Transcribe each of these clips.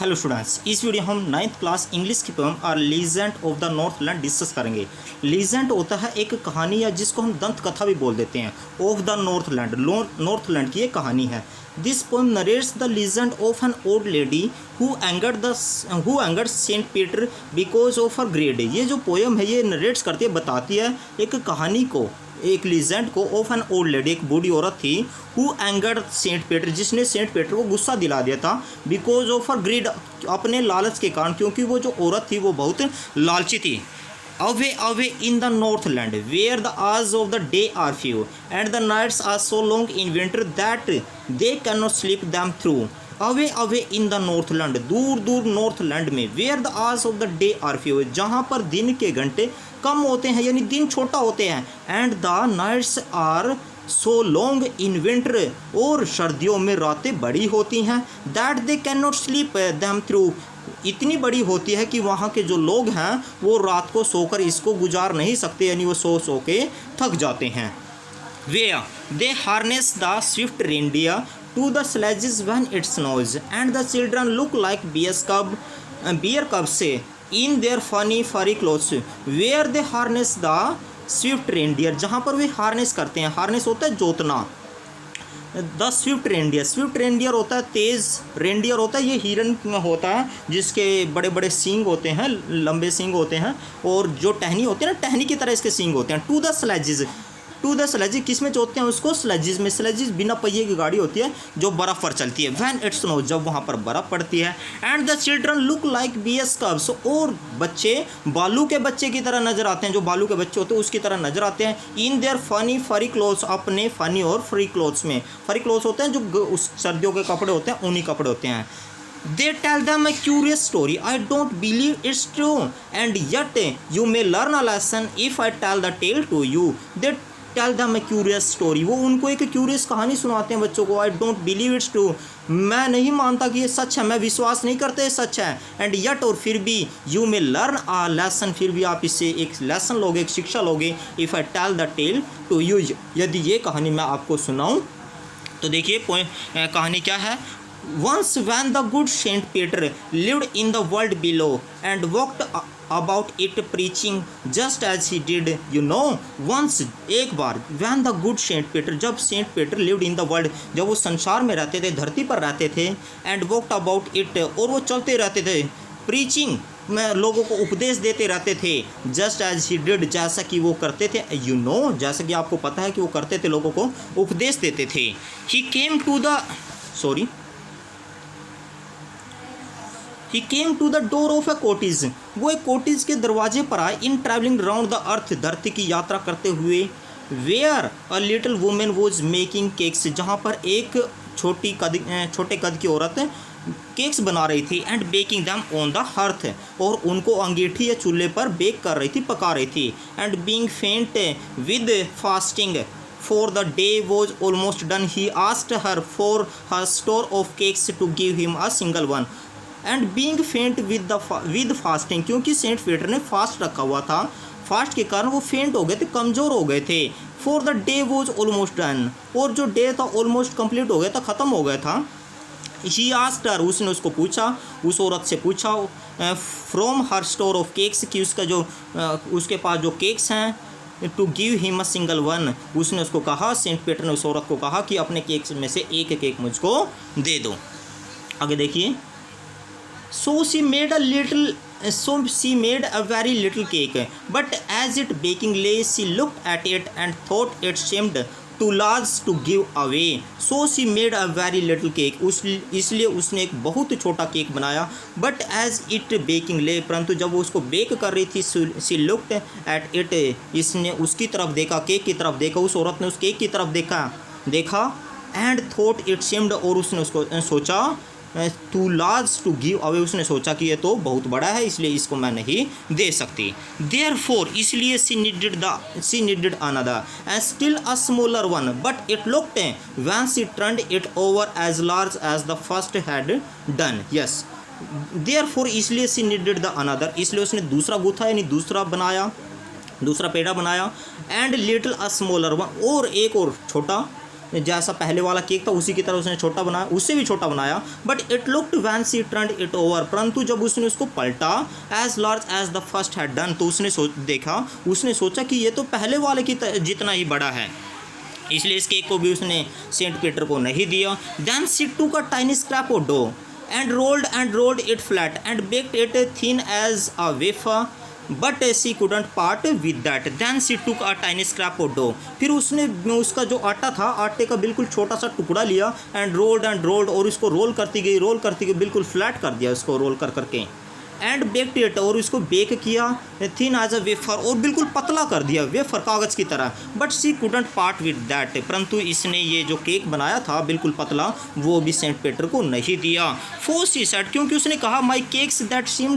Hello students, इस video हम 9th class English की poem are legend of the Northland discuss करेंगे। Legend होता है एक कहानी या जिसको हम दंत कथा भी बोल देते हैं। ऑफ द नॉर्थलैंड की एक कहानी है। This poem narrates the legend of an old lady who angered Saint Peter because of her greed. ये जो पोएम है ये नरेट्स करती है, बताती है एक कहानी को, एक लीजेंड को ऑफ एन ओल्ड लेडी, एक बूढ़ी औरत थी, हु एंगर्ड सेंट पीटर, जिसने सेंट पीटर को गुस्सा दिला दिया था, बिकॉज ऑफ हर ग्रीड, अपने लालच के कारण, क्योंकि वो जो औरत थी वो बहुत लालची थी। Away away in the Northland where the hours of the day are few and the nights are so long in winter that they cannot sleep them through. Away away in the Northland, दूर दूर Northland में, where the hours of the day are few, जहाँ पर दिन के घंटे कम होते हैं, यानी दिन छोटा होते हैं, and the nights are so long in winter, और सर्दियों में रातें बड़ी होती हैं, that they cannot sleep them through, इतनी बड़ी होती है कि वहाँ के जो लोग हैं वो रात को सोकर इसको गुजार नहीं सकते, यानी वो सो सो के थक जाते हैं। Where they harness the swift reindeer to the sledges when it snows, and the children look like bear cubs in their funny furry clothes. Where they harness the swift reindeer, जहाँ पर वे हार्नेस करते हैं, harness होता है जोतना। The Swift reindeer होता है तेज़, रेंडियर होता है ये हिरन होता है जिसके बड़े बड़े सींग होते हैं, लंबे सींग होते हैं, और जो टहनी होती है ना, टहनी की तरह इसके सींग होते हैं। टू द स्लेजेस, किस में जोतते हैं उसको? स्लेजेस में। स्लेजेस बिना पहिए की गाड़ी होती है जो बर्फ़ पर चलती है। व्हेन इट स्नो, जब वहाँ पर बर्फ़ पड़ती है। And the children look like bears cubs, और बच्चे बालू के बच्चे की तरह नजर आते हैं, जो बालू के बच्चे होते हैं उसकी तरह नजर आते हैं। इन देयर फनी फरी क्लोथ्स, अपने फनी और फ्री क्लोथ्स में। फरी क्लोथ्स होते हैं जो उस सर्दियों के कपड़े होते हैं, ऊनी कपड़े होते हैं। They tell them a curious story. I don't believe it's true, and yet you may learn a lesson if I tell the tale to you. They tell them a curious story. वो उनको एक curious कहानी सुनाते हैं बच्चों को। I don't believe it's true. मैं नहीं मानता कि ये सच है, मैं विश्वास नहीं करता ये सच है। एंड yet, और फिर भी, you may learn a lesson, फिर भी आप इससे एक लेसन लोगे, एक शिक्षा लोगे। If I tell the tale to you, यदि ये कहानी मैं आपको सुनाऊँ। तो देखिए कहानी क्या है। Once when the good Saint Peter lived in the world below and walked about it preaching just as he did, once, एक बार, when the good Saint Peter, जब Saint Peter lived in the world, जब वो संसार में रहते थे, धरती पर रहते थे, and walked about it, और वो चलते रहते थे, preaching में लोगों को उपदेश देते रहते थे, जस्ट एज ही डिड, जैसा कि वो करते थे, जैसा कि आपको पता है कि वो करते थे, लोगों को उपदेश देते थे। He came to the door of a cottage, वो एक कॉटेज के दरवाजे पर आए। In travelling round the earth, धरती की यात्रा करते हुए। Where a little women was making cakes, जहाँ पर एक छोटे कद की औरत केक्स बना रही थी। And baking them on the hearth, और उनको अंगीठी या चूल्हे पर बेक कर रही थी, पका रही थी। एंड बीइंग फेंट with fasting for the day was almost done, he asked her for her store of cakes to give him a single one. And being faint with fasting, क्योंकि सेंट पीटर ने fast रखा हुआ था, fast के कारण वो फेंट हो गए थे, कमज़ोर हो गए थे। for the day was almost done, और जो डे था ऑलमोस्ट कंप्लीट हो गया था, ख़त्म हो गया था। He asked her, उसने उसको पूछा, उस औरत से पूछा, from her store of cakes, कि उसका जो उसके पास जो केक्स हैं, to give him a single one, उसने उसको कहा, सेंट पीटर ने उस औरत को कहा कि अपने केक्स में से एक केक मुझको दे दो। आगे देखिए। So she made a very little cake, but as it baking lay she looked at it and thought it seemed too large to give away. So she made a very little cake, इसलिए उसने एक बहुत छोटा cake बनाया। But as it baking ले, परंतु जब वो उसको बेक कर रही थी, शी लुक्ड एट इट, इसने उसकी तरफ देखा, केक की तरफ देखा, उस औरत ने उस केक की तरफ देखा। एंड थॉट इट सेम्ड, और उसने उसको सोचा, too large to give away, उसने सोचा कि ये तो बहुत बड़ा है, इसलिए इसको मैं नहीं दे सकती। देयरफॉर, इसलिए she needed another and still a smaller one, but it looked when she turned it over as large as the first had done. Yes, therefore, इसलिए शी नीडेड द अनदर, इसलिए उसने दूसरा गूथा, यानी दूसरा पेड़ा बनाया। And little a smaller one, और एक और छोटा, जैसा पहले वाला केक था उसी की तरह उसने छोटा बनाया, उससे भी छोटा बनाया। But it looked when she turned it over, परंतु जब उसने उसको पलटा as large as the first had done, तो उसने देखा, उसने सोचा कि ये तो पहले वाले की जितना ही बड़ा है, इसलिए इस केक को भी उसने सेंट पीटर को नहीं दिया। Then she took a tiny scrap of dough and rolled it flat and baked it thin as a wafer, but she couldn't part with that. Then she took a tiny scrap of dough, फिर उसने उसका जो आटा था, आटे का बिल्कुल छोटा सा टुकड़ा लिया, and rolled और उसको रोल करती गई, बिल्कुल फ्लैट कर दिया उसको रोल कर करके, एंड बेक्ड इट और उसको बेक किया, थिन एज अ वेफर और बिल्कुल पतला कर दिया वेफर कागज़ की तरह। But she couldn't part with that, परंतु इसने ये जो केक बनाया था बिल्कुल पतला, वो भी सेंट पीटर को नहीं दिया। फॉर सी सेड, क्योंकि उसने कहा my cakes that seem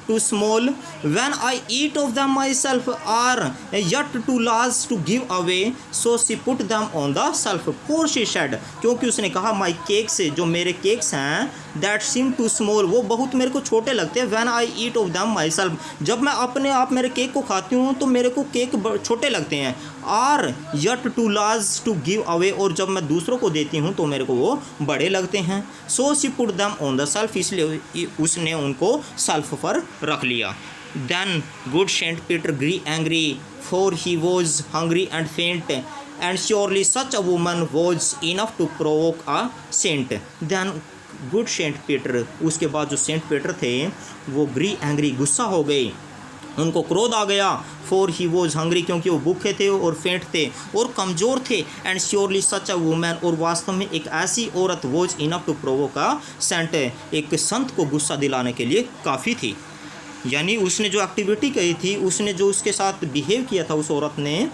too small when I eat of them myself are yet too large to give away, so she put them on the shelf. For she said, क्योंकि उसने कहा my cakes, जो मेरे cakes हैं, that seem too small, वो बहुत मेरे को छोटे लगते हैं, when I eat of them my self, जब मैं अपने आप मेरे केक को खाती हूँ तो मेरे को केक छोटे लगते हैं, are yet too large to give away, और जब मैं दूसरों को देती हूँ तो मेरे को वो बड़े लगते हैं। So she put them on the shelf, इसलिए उसने उनको सेल्फ पर रख लिया। Then good Saint Peter grew angry, for he was hungry and faint, and surely such a woman was enough to provoke a saint. Then good Saint Peter, उसके बाद जो Saint Peter थे वो ग्री एंग्री, गुस्सा हो गए, उनको क्रोध आ गया। फॉर ही वॉज हंग्री, क्योंकि वो भूखे थे और फेंट थे और कमज़ोर थे, and surely such a woman, और वास्तव में एक ऐसी औरत was enough to provoke a saint, एक संत को गुस्सा दिलाने के लिए काफ़ी थी। यानी उसने जो एक्टिविटी की थी, उसने जो उसके साथ बिहेव किया था उस औरत ने,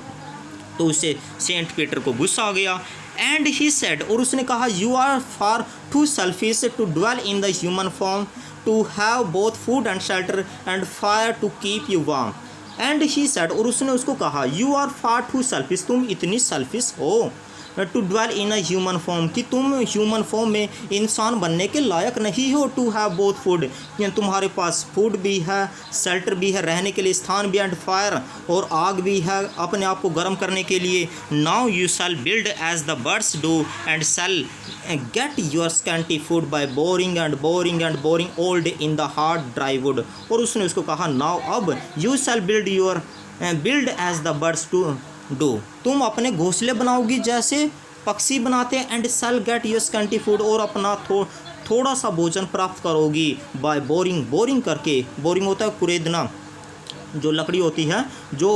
तो उससे सेंट पीटर को गुस्सा आ गया। एंड ही सेड, और उसने कहा you are far too selfish to dwell in the human form to have both food and shelter and fire to keep you warm. And he said, और उसने उसको कहा you are far too selfish, तुम इतनी selfish हो, to dwell in a human form, कि तुम human form में इंसान बनने के लायक नहीं हो, टू हैव बोथ फूड, तुम्हारे पास फूड भी है, शेल्टर भी है, रहने के लिए स्थान भी, एंड फायर, और आग भी है अपने आप को गर्म करने के लिए। Now you shall build as the birds do and shall get your scanty food by boring and boring and boring old in the hard dry wood. और उसने उसको कहा नाउ अब you shall build as the birds do, तुम अपने घोंसले बनाओगी जैसे पक्षी बनाते हैं, and shall get your scanty food, और अपना थोड़ा सा भोजन प्राप्त करोगी बाय बोरिंग करके, बोरिंग होता है कुरेदना, जो लकड़ी होती है, जो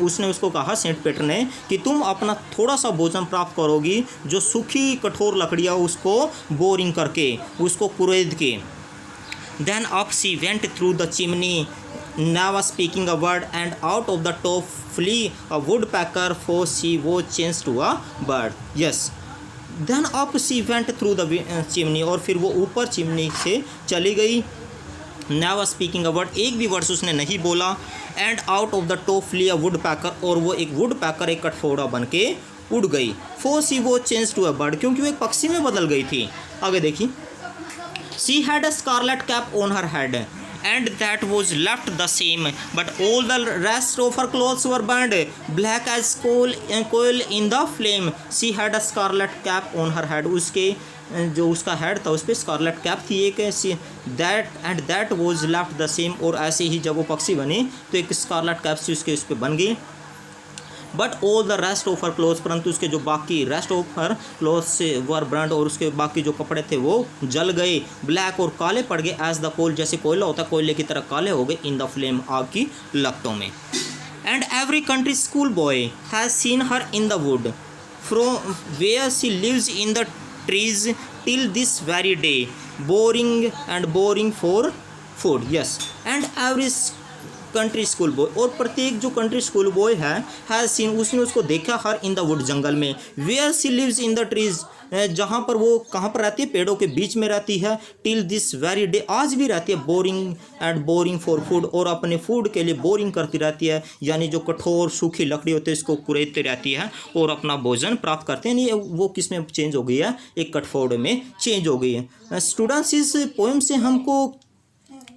उसने उसको कहा सेंट पीटर ने कि तुम अपना थोड़ा सा भोजन प्राप्त करोगी, जो सूखी कठोर लकड़ियाँ उसको बोरिंग करके, उसको कुरेद के। Then up she went through the chimney, never speaking a word, and out of the top flew a woodpecker, for she was changed to a bird. Yes. Then up she went through the chimney, और फिर वो ऊपर chimney से चली गई। never speaking a word, एक भी words उसने नहीं बोला। and out of the top flew a woodpecker, और वो एक woodpecker, एक कठफोड़ा बन के उड़ गई। for she was changed to a bird, क्योंकि वो एक पक्षी में बदल गई थी। आगे देखिए, she had a scarlet cap on her head, and that was left the same, but all the rest of her clothes were burned black as coal in the flame. She had a scarlet cap on her head, उसके जो उसका head था उस पर Scarlett cap थी एक, that was left the same, और ऐसे ही जब वो पक्षी बनी तो एक स्कारलेट कैप से उसके उस पर बन गई। But all the rest of her clothes, परंतु उसके जो बाकी रेस्ट ऑफ हर क्लोथ्स से वर ब्रांड, और उसके बाकी जो कपड़े थे वो जल गए, ब्लैक और काले पड़ गए, एज द कोल, जैसे कोयला होता है कोयले की तरह काले हो गए, इन द फ्लेम, आग की लपटों में। And every country school boy has seen her in the wood from where she lives in the trees till this very day, boring for food. Yes, and every country school boy, और प्रत्येक जो country school boy है seen, उसने उसको देखा her in the wood, जंगल में, where she lives in the trees, जहाँ पर वो कहाँ पर रहती है, पेड़ों के बीच में रहती है, टिल दिस वेरी डे, आज भी रहती है, बोरिंग फॉर फूड, और अपने फूड के लिए बोरिंग करती रहती है, यानी जो कठोर सूखी लकड़ी होती है इसको कुरेदती रहती है और अपना भोजन प्राप्त करते हैं। यानी वो किस में चेंज हो गई है, एक कठफोड़ में चेंज हो गई है। स्टूडेंट्स, इस पोएम से हमको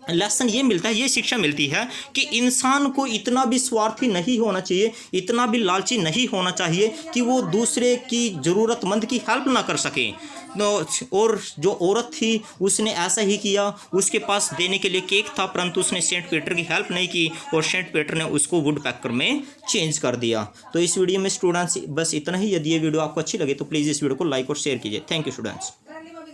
लेसन ये मिलता है, ये शिक्षा मिलती है कि इंसान को इतना भी स्वार्थी नहीं होना चाहिए, इतना भी लालची नहीं होना चाहिए कि वो दूसरे की ज़रूरतमंद की हेल्प ना कर सके। और जो औरत थी उसने ऐसा ही किया, उसके पास देने के लिए केक था परंतु उसने सेंट पीटर की हेल्प नहीं की और सेंट पीटर ने उसको वुड पैकर में चेंज कर दिया। तो इस वीडियो में स्टूडेंट्स बस इतना ही। यदि ये वीडियो आपको अच्छी लगे तो प्लीज़ इस वीडियो को लाइक और शेयर कीजिए। Thank you students.